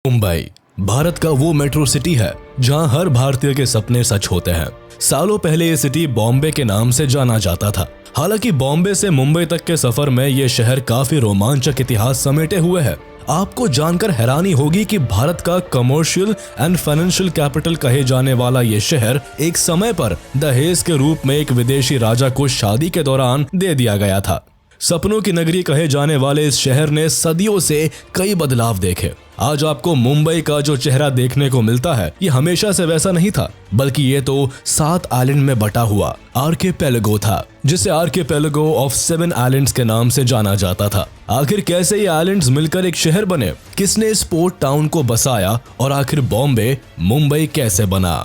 मुंबई भारत का वो metro city है जहां हर भारतीय के सपने सच होते हैं। सालों पहले ये सिटी बॉम्बे के नाम से जाना जाता था। हालांकि बॉम्बे से मुंबई तक के सफर में ये शहर काफी रोमांचक इतिहास समेटे हुए है। आपको जानकर हैरानी होगी कि भारत का कमर्शियल एंड फाइनेंशियल कैपिटल कहे जाने वाला ये शहर एक समय पर दहेज के रूप में एक विदेशी राजा को शादी के दौरान दे दिया गया था। सपनों की नगरी कहे जाने वाले इस शहर ने सदियों से कई बदलाव देखे। आज आपको मुंबई का जो चेहरा देखने को मिलता है ये हमेशा से वैसा नहीं था, बल्कि ये तो 7 आइलैंड में बटा हुआ आर्किपेलागो था, जिसे आर्किपेलागो ऑफ 7 आइलैंड्स के नाम से जाना जाता था। आखिर कैसे ये आइलैंड्स मिलकर एक शहर बने, किसने इस पोर्ट टाउन को बसाया और आखिर बॉम्बे मुंबई कैसे बना।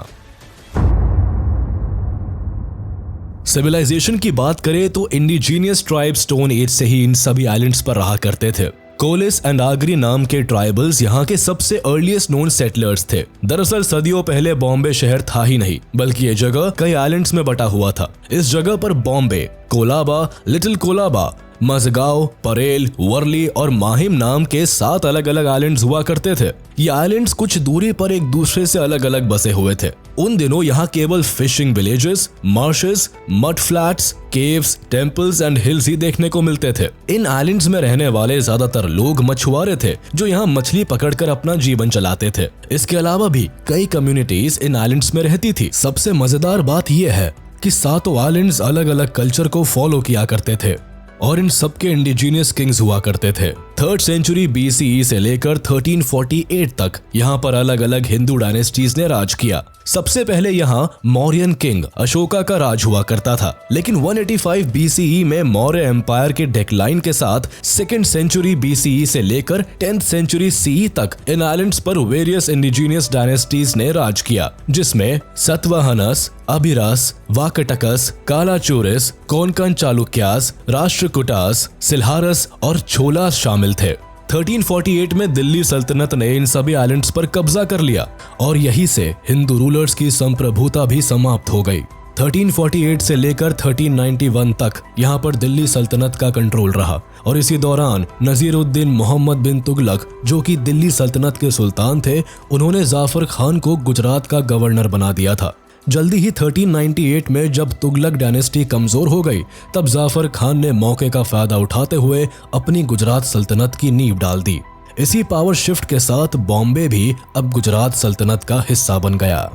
सिविलाइजेशन की बात करें तो इंडिजीनियस ट्राइब स्टोन एज से ही इन सभी आइलैंड्स पर रहा करते थे। कोलिस एंड आगरी नाम के ट्राइबल्स यहाँ के सबसे अर्लीस्ट नोन सेटलर्स थे। दरअसल सदियों पहले बॉम्बे शहर था ही नहीं, बल्कि ये जगह कई आइलैंड्स में बटा हुआ था। इस जगह पर बॉम्बे, कोलाबा, लिटिल कोलाबा, मजगांव, परेल, वर्ली और माहिम नाम के 7 अलग अलग आइलैंड्स हुआ करते थे। ये आइलैंड्स कुछ दूरी पर एक दूसरे से अलग अलग बसे हुए थे। उन दिनों यहाँ केवल fishing villages, marshes, mud flats, caves, temples and hills ही देखने को मिलते थे। इन आइलैंड्स में रहने वाले ज्यादातर लोग मछुआरे थे जो यहाँ मछली पकड़कर अपना जीवन चलाते थे। इसके अलावा भी कई कम्युनिटीज इन आइलैंड्स में रहती थी। सबसे मजेदार बात यह है कि 7 आइलैंड्स अलग अलग कल्चर को फॉलो किया करते थे और इन सबके इंडिजीनियस किंग्स हुआ करते थे। 3rd सेंचुरी BCE से लेकर 1348 तक यहाँ पर अलग अलग हिंदू डायनेस्टीज ने राज किया। सबसे पहले यहाँ मौर्यन किंग अशोका का राज हुआ करता था, लेकिन 185 BCE में मौर्य एम्पायर के डिक्लाइन के साथ 2nd सेंचुरी BCE से लेकर 10th सेंचुरी CE तक इन आइलैंड्स पर वेरियस इंडिजीनियस डायनेस्टीज ने राज किया, जिसमें सतवाहनस, अभिरास, वाकटकस, कालाचूरिस, कोंकण चालुक्यास, राष्ट्रकूटास, सिल्हारस और छोलास शामिल थे। 1348 में दिल्ली सल्तनत ने इन सभी आइलैंड्स पर कब्जा कर लिया और यहीं से हिंदू रूलर्स की संप्रभुता भी समाप्त हो गई। 1348 से लेकर 1391 तक यहाँ पर दिल्ली सल्तनत का कंट्रोल रहा और इसी दौरान नजीरुद्दीन मोहम्मद बिन तुगलक, जो कि दिल्ली सल्तनत के सुल्तान थे, उन्होंने जाफर खान को गुजरात का गवर्नर बना दिया था। जल्दी ही 1398 में जब तुगलक डायनेस्टी कमजोर हो गई, तब जाफर खान ने मौके का फायदा उठाते हुए अपनी गुजरात सल्तनत की नींव डाल दी। इसी पावर शिफ्ट के साथ बॉम्बे भी अब गुजरात सल्तनत का हिस्सा बन गया।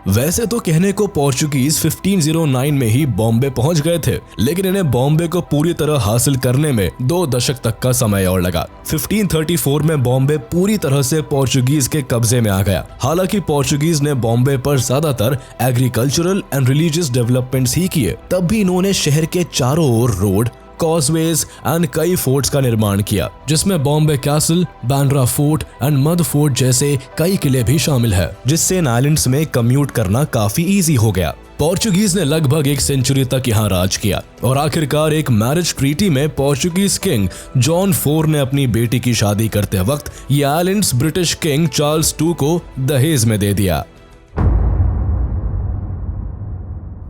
वैसे तो कहने को पोर्चुगीज 1509 में ही बॉम्बे पहुंच गए थे, लेकिन इन्हें बॉम्बे को पूरी तरह हासिल करने में 2 दशक तक का समय और लगा। 1534 में बॉम्बे पूरी तरह से पोर्चुगीज के कब्जे में आ गया। हालांकि पोर्चुगीज ने बॉम्बे पर ज्यादातर एग्रीकल्चरल एंड रिलीजियस डेवलपमेंट्स ही किए, तब भी इन्होंने शहर के चारों ओर रोड, कॉजवेज एंड कई फोर्ट्स का निर्माण किया, जिसमें Bombay castle, Bandra fort and mud fort जैसे कई किले भी शामिल है, जिससे इन आइलैंड्स में कम्यूट करना काफी इजी हो गया। पोर्चुगीज ने लगभग 1 सेंचुरी तक यहाँ राज किया और आखिरकार एक मैरिज ट्रीटी में पोर्चुगीज किंग जॉन 4 ने अपनी बेटी की शादी करते वक्त ये आइलैंड्स ब्रिटिश किंग चार्ल्स 2 को दहेज में दे दिया।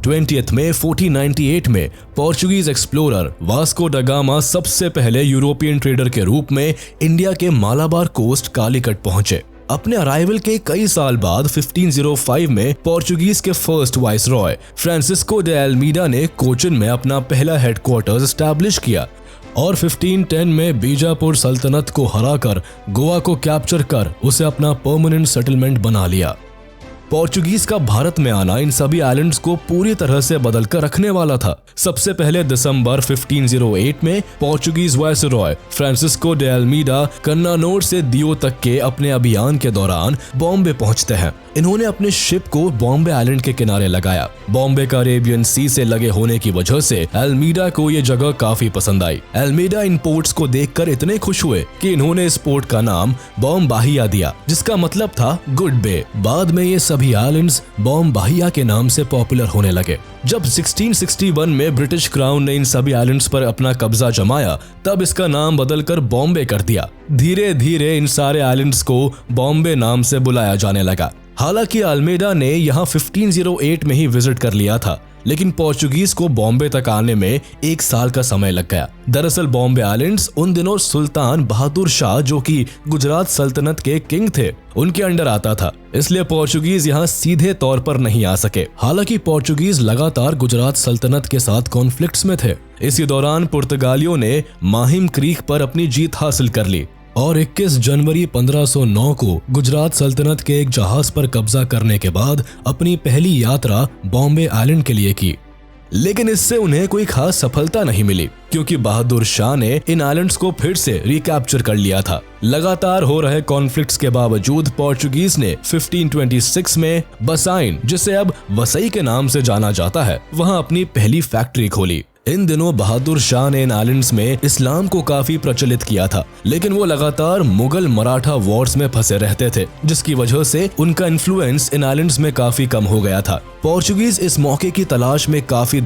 20th में 1498 में Portuguese explorer Vasco da Gama सबसे पहले यूरोपियन ट्रेडर के रूप में इंडिया के मालाबार कोस्ट कालीकट पहुंचे। अपने अराइवल के कई साल बाद 1505 में पोर्चुगीज के first viceroy Francisco de Almeida ने कोचिन में अपना पहला हेडक्वार्टर्स एस्टैब्लिश किया और 1510 में बीजापुर सल्तनत को हराकर गोवा को कैप्चर कर उसे अपना परमानेंट सेटलमेंट बना लिया। पोर्चुगीज का भारत में आना इन सभी आइलैंड्स को पूरी तरह से बदल कर रखने वाला था। सबसे पहले दिसंबर 1508 में Portuguese viceroy Francisco de Almeida Cannanore से दियो तक के अपने अभियान के दौरान बॉम्बे पहुंचते हैं। इन्होंने अपने शिप को बॉम्बे आइलैंड के किनारे लगाया। बॉम्बे का अरेबियन सी से लगे होने की वजह से अल्मीडा को ये जगह काफी पसंद आई। अल्मीडा इन पोर्ट्स को देखकर इतने खुश हुए कि इन्होंने इस पोर्ट का नाम बॉम्बाहिया दिया, जिसका मतलब था गुड बे। बाद में ये सभी आइलैंड्स बॉम्बाहिया के नाम से पॉपुलर होने लगे। जब 1661 में ब्रिटिश क्राउन ने इन सभी आइलैंड्स पर अपना कब्जा जमाया, तब इसका नाम बदलकर बॉम्बे कर दिया। धीरे धीरे इन सारे आइलैंड्स को बॉम्बे नाम से बुलाया जाने लगा। हालांकि अल्मीडा ने यहाँ 1508 में ही विजिट कर लिया था, लेकिन पोर्चुगीज को बॉम्बे तक आने में 1 साल का समय लग गया। दरअसल बॉम्बे आइलैंड्स उन दिनों सुल्तान बहादुर शाह, जो कि गुजरात सल्तनत के किंग थे, उनके अंडर आता था, इसलिए पोर्चुगीज यहाँ सीधे तौर पर नहीं आ सके। हालांकि पोर्चुगीज लगातार गुजरात सल्तनत के साथ कॉन्फ्लिक्ट्स में थे। इसी दौरान पुर्तगालियों ने माहिम क्रीक पर अपनी जीत हासिल कर ली और 21 जनवरी 1509 को गुजरात सल्तनत के एक जहाज पर कब्जा करने के बाद अपनी पहली यात्रा बॉम्बे आइलैंड के लिए की। लेकिन इससे उन्हें कोई खास सफलता नहीं मिली, क्योंकि बहादुर शाह ने इन आइलैंड्स को फिर से रिकैप्चर कर लिया था। लगातार हो रहे कॉन्फ्लिक्ट्स के बावजूद पोर्चुगीज ने 1526 में बसाइन, जिसे अब वसई के नाम से जाना जाता है, वहां अपनी पहली फैक्ट्री खोली। इन दिनों बहादुर शाह ने इन आइलैंड्स में इस्लाम को काफी प्रचलित किया था, लेकिन वो लगातार मुगल मराठा वॉर्स में फंसे रहते थे, जिसकी वजह से उनका इन्फ्लुएंस इन आइलैंड्स में काफी कम हो गया था। पोर्चुगीज इस मौके की तलाश में काफी